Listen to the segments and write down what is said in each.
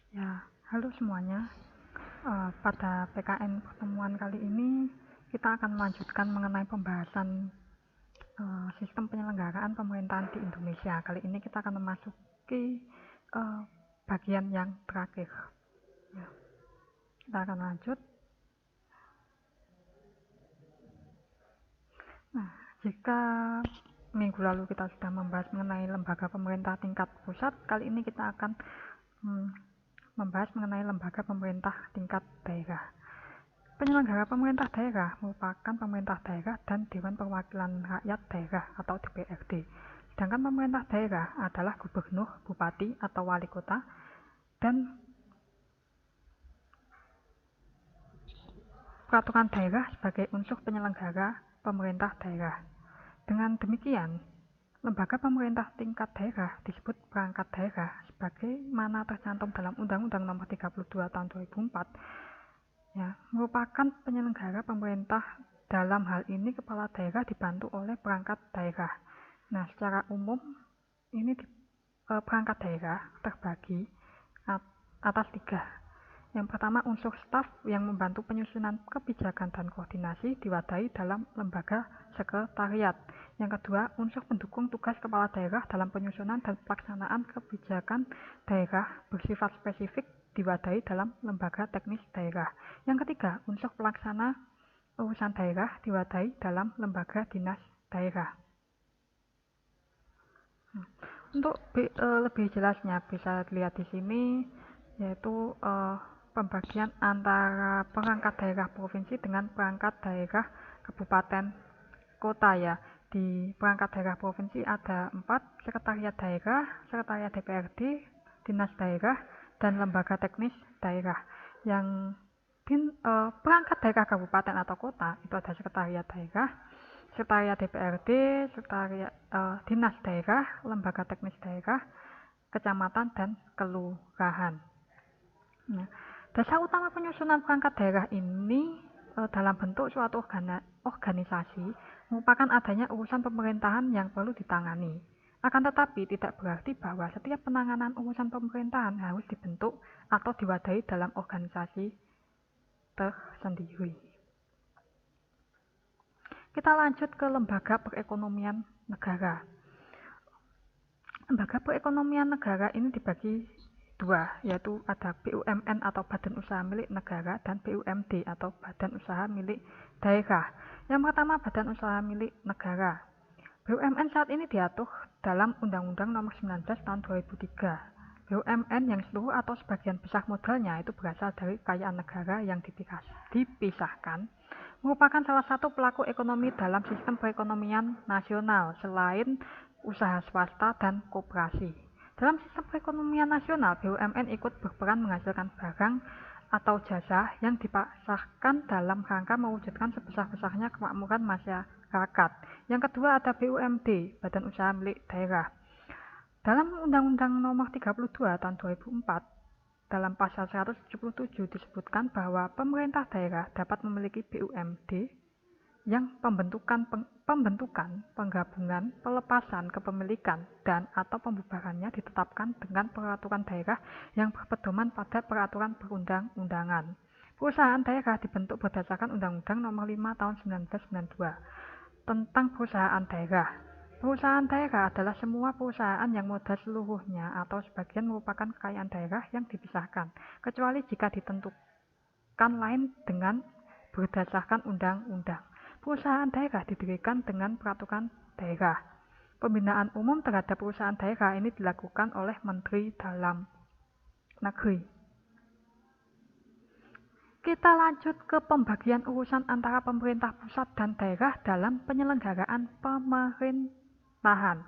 Ya, halo semuanya. Pada PKN pertemuan kali ini kita akan melanjutkan mengenai pembahasan sistem penyelenggaraan pemerintahan di Indonesia. Kali ini kita akan memasuki bagian yang terakhir. Ya, kita akan lanjut. Nah, jika minggu lalu kita sudah membahas mengenai lembaga pemerintah tingkat pusat, kali ini kita akan membahas mengenai lembaga pemerintah tingkat daerah. Penyelenggara pemerintah daerah merupakan pemerintah daerah dan Dewan Perwakilan Rakyat Daerah atau DPRD. Sedangkan pemerintah daerah adalah gubernur, bupati, atau wali kota, dan peraturan daerah sebagai unsur penyelenggara pemerintah daerah. Dengan demikian, lembaga pemerintah tingkat daerah disebut perangkat daerah sebagaimana tercantum dalam Undang-Undang Nomor 32 Tahun 2004, merupakan penyelenggara pemerintah. Dalam hal ini kepala daerah dibantu oleh perangkat daerah. Nah, secara umum ini perangkat daerah terbagi atas 3. Yang pertama, unsur staf yang membantu penyusunan kebijakan dan koordinasi diwadahi dalam lembaga sekretariat. Yang kedua, unsur pendukung tugas kepala daerah dalam penyusunan dan pelaksanaan kebijakan daerah bersifat spesifik diwadahi dalam lembaga teknis daerah. Yang ketiga, unsur pelaksana urusan daerah diwadahi dalam lembaga dinas daerah. Untuk lebih jelasnya bisa dilihat di sini, yaitu pembagian antara perangkat daerah provinsi dengan perangkat daerah kabupaten kota ya. Di perangkat daerah provinsi ada 4, sekretariat daerah, sekretariat DPRD, dinas daerah, dan lembaga teknis daerah. Yang perangkat daerah kabupaten atau kota itu ada sekretariat daerah, sekretariat DPRD, sekretariat dinas daerah, lembaga teknis daerah, kecamatan, dan kelurahan. Nah, dasar utama penyusunan perangkat daerah ini dalam bentuk suatu organisasi merupakan adanya urusan pemerintahan yang perlu ditangani. Akan tetapi tidak berarti bahwa setiap penanganan urusan pemerintahan harus dibentuk atau diwadahi dalam organisasi tersendiri. Kita lanjut ke lembaga perekonomian negara. Lembaga perekonomian negara ini dibagi 2, yaitu ada BUMN atau Badan Usaha Milik Negara dan BUMD atau Badan Usaha Milik Daerah. Yang pertama, Badan Usaha Milik Negara. BUMN saat ini diatur dalam Undang-Undang Nomor 19 Tahun 2003. BUMN yang seluruh atau sebagian besar modalnya itu berasal dari kekayaan negara yang dipisahkan merupakan salah satu pelaku ekonomi dalam sistem perekonomian nasional selain usaha swasta dan koperasi. Dalam sistem perekonomian nasional, BUMN ikut berperan menghasilkan barang atau jasa yang dipasarkan dalam rangka mewujudkan sebesar-besarnya kemakmuran masyarakat. Yang kedua ada BUMD, Badan Usaha Milik Daerah. Dalam Undang-Undang Nomor 32 Tahun 2004, dalam pasal 177 disebutkan bahwa pemerintah daerah dapat memiliki BUMD yang pembentukan, penggabungan, pelepasan kepemilikan, dan atau pembubarannya ditetapkan dengan peraturan daerah yang berpedoman pada peraturan perundang-undangan. Perusahaan daerah dibentuk berdasarkan Undang-Undang Nomor 5 Tahun 1992 tentang perusahaan daerah. Perusahaan daerah adalah semua perusahaan yang modal seluruhnya atau sebagian merupakan kekayaan daerah yang dipisahkan, kecuali jika ditentukan lain dengan berdasarkan undang-undang. Perusahaan daerah didirikan dengan peraturan daerah. Pembinaan umum terhadap perusahaan daerah ini dilakukan oleh Menteri Dalam Negeri. Kita lanjut ke pembagian urusan antara pemerintah pusat dan daerah dalam penyelenggaraan pemerintahan.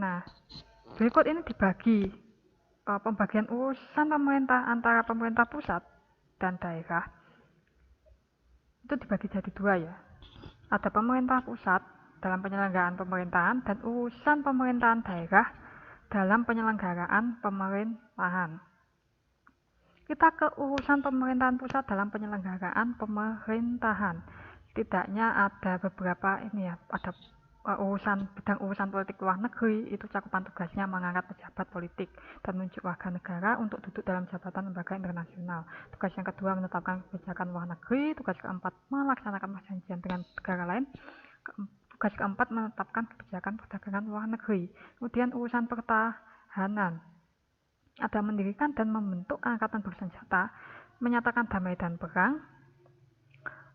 Nah, berikut ini dibagi pembagian urusan pemerintah antara pemerintah pusat dan daerah. Itu dibagi jadi 2 ya. Ada pemerintah pusat dalam penyelenggaraan pemerintahan dan urusan pemerintahan daerah dalam penyelenggaraan pemerintahan. Kita ke urusan pemerintahan pusat dalam penyelenggaraan pemerintahan. Setidaknya ada beberapa ada bidang urusan politik luar negeri itu cakupan tugasnya mengangkat pejabat politik dan menunjuk warga negara untuk duduk dalam jabatan lembaga internasional. Tugas yang kedua menetapkan kebijakan luar negeri. Tugas keempat melaksanakan perjanjian dengan negara lain. Tugas keempat menetapkan kebijakan perdagangan luar negeri. Kemudian urusan pertahanan ada mendirikan dan membentuk angkatan bersenjata, menyatakan damai dan perang,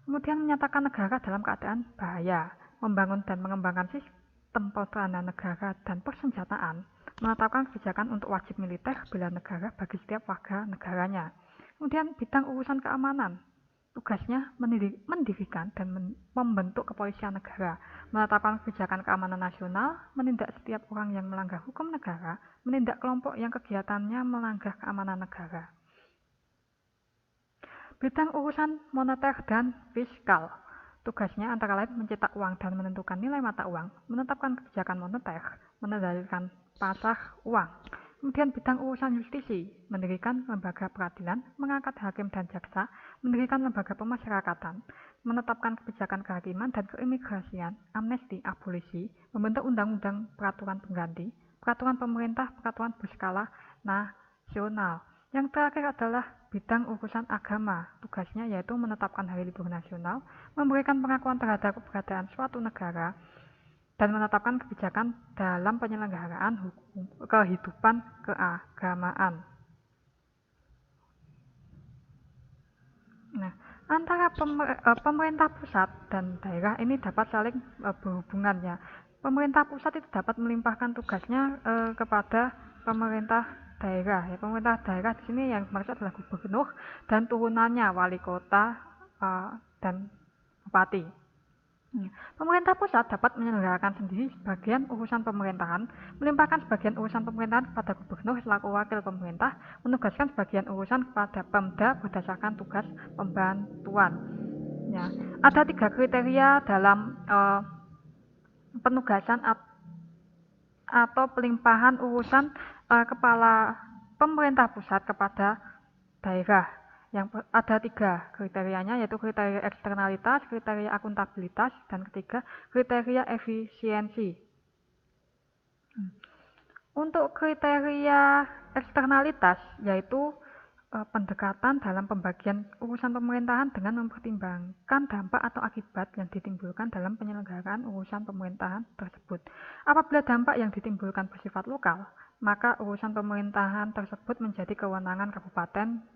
kemudian menyatakan negara dalam keadaan bahaya, membangun dan mengembangkan sistem pertahanan negara dan persenjataan, menetapkan kebijakan untuk wajib militer bela negara bagi setiap warga negaranya. Kemudian bidang urusan keamanan, tugasnya mendirikan dan membentuk kepolisian negara, menetapkan kebijakan keamanan nasional, menindak setiap orang yang melanggar hukum negara, menindak kelompok yang kegiatannya melanggar keamanan negara. Bidang urusan moneter dan fiskal, tugasnya antara lain mencetak uang dan menentukan nilai mata uang, menetapkan kebijakan moneter, mengendalikan pasar uang. Kemudian bidang urusan justisi, mendirikan lembaga peradilan, mengangkat hakim dan jaksa, mendirikan lembaga pemasyarakatan, menetapkan kebijakan kehakiman dan keimigrasian, amnesti, abolisi, membentuk undang-undang peraturan pengganti, peraturan pemerintah, peraturan berskala nasional. Yang terakhir adalah bidang urusan agama, tugasnya yaitu menetapkan hari libur nasional, memberikan pengakuan terhadap keberadaan suatu negara, dan menetapkan kebijakan dalam penyelenggaraan kehidupan keagamaan. Nah, antara pemerintah pusat dan daerah ini dapat saling berhubungan ya. Pemerintah pusat itu dapat melimpahkan tugasnya kepada pemerintah daerah. Ya, pemerintah daerah di sini yang dimaksud adalah gubernur dan turunannya wali kota dan bupati. Pemerintah pusat dapat menyelenggarakan sendiri sebagian urusan pemerintahan, melimpahkan sebagian urusan pemerintahan kepada gubernur selaku wakil pemerintah, menugaskan sebagian urusan kepada Pemda berdasarkan tugas pembantuan. Ya, ada 3 kriteria dalam penugasan atau pelimpahan urusan kepala pemerintah pusat kepada daerah. Yang ada 3 kriterianya, yaitu kriteria eksternalitas, kriteria akuntabilitas, dan ketiga kriteria efisiensi. Untuk kriteria eksternalitas yaitu pendekatan dalam pembagian urusan pemerintahan dengan mempertimbangkan dampak atau akibat yang ditimbulkan dalam penyelenggaraan urusan pemerintahan tersebut. Apabila dampak yang ditimbulkan bersifat lokal, maka urusan pemerintahan tersebut menjadi kewenangan kabupaten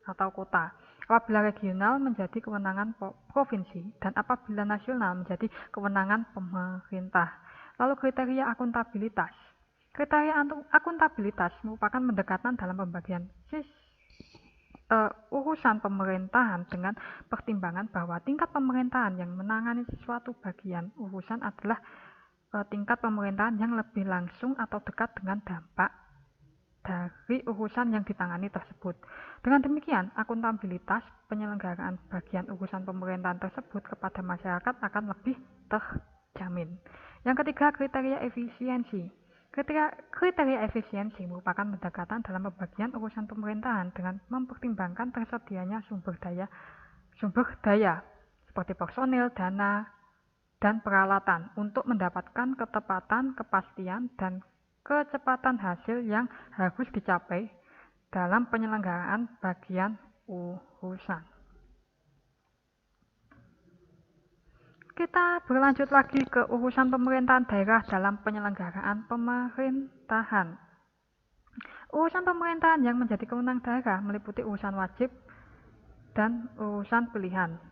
atau kota. Apabila regional menjadi kewenangan provinsi, dan apabila nasional menjadi kewenangan pemerintah. Lalu kriteria akuntabilitas. Kriteria akuntabilitas merupakan pendekatan dalam pembagian urusan pemerintahan dengan pertimbangan bahwa tingkat pemerintahan yang menangani suatu bagian urusan adalah tingkat pemerintahan yang lebih langsung atau dekat dengan dampak dari urusan yang ditangani tersebut. Dengan demikian, akuntabilitas penyelenggaraan bagian urusan pemerintahan tersebut kepada masyarakat akan lebih terjamin. Yang ketiga, kriteria efisiensi. Kriteria efisiensi merupakan pendekatan dalam pembagian urusan pemerintahan dengan mempertimbangkan tersedianya sumber daya seperti personil, dana, dan peralatan untuk mendapatkan ketepatan, kepastian, dan kecepatan hasil yang harus dicapai dalam penyelenggaraan bagian urusan. Kita berlanjut lagi ke urusan pemerintahan daerah dalam penyelenggaraan pemerintahan. Urusan pemerintahan yang menjadi kewenangan daerah meliputi urusan wajib dan urusan pilihan.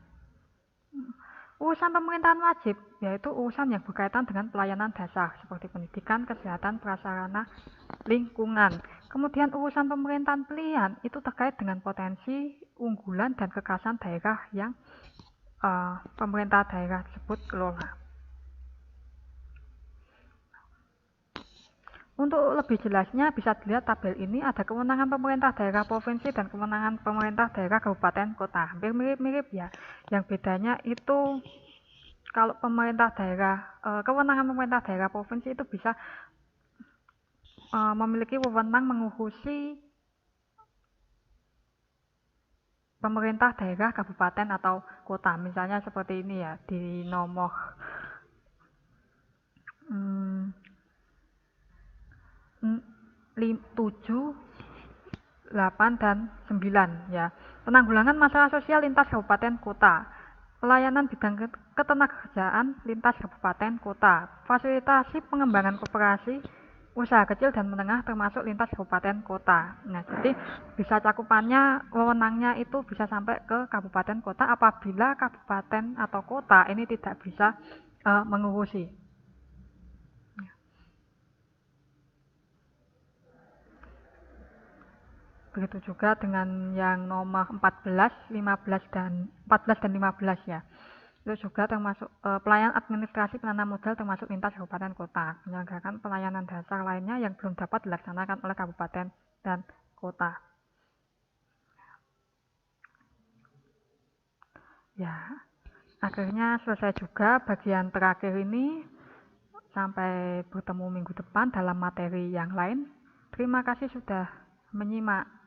Urusan pemerintahan wajib yaitu urusan yang berkaitan dengan pelayanan dasar seperti pendidikan, kesehatan, prasarana, lingkungan. Kemudian urusan pemerintahan pilihan itu terkait dengan potensi, unggulan, dan kekhasan daerah yang pemerintah daerah tersebut kelola. Untuk lebih jelasnya bisa dilihat tabel ini, ada kewenangan pemerintah daerah provinsi dan kewenangan pemerintah daerah kabupaten kota. Hampir mirip-mirip ya. Yang bedanya itu kalau pemerintah daerah, kewenangan pemerintah daerah provinsi itu bisa memiliki wewenang mengurusi pemerintah daerah kabupaten atau kota, misalnya seperti ini ya, di nomor 7, 8, dan 9 ya. Penanggulangan masalah sosial lintas kabupaten kota. Pelayanan bidang ketenagakerjaan lintas kabupaten kota. Fasilitasi pengembangan koperasi usaha kecil dan menengah termasuk lintas kabupaten kota. Nah, jadi bisa cakupannya, wewenangnya itu bisa sampai ke kabupaten kota apabila kabupaten atau kota ini tidak bisa mengurusi. Begitu juga dengan yang nomor 14, 15 dan 15 ya. Itu juga termasuk pelayanan administrasi penanam modal termasuk lintas kabupaten kota, menyelenggarakan pelayanan dasar lainnya yang belum dapat dilaksanakan oleh kabupaten dan kota. Ya, akhirnya selesai juga bagian terakhir ini. Sampai bertemu minggu depan dalam materi yang lain. Terima kasih sudah menyimak.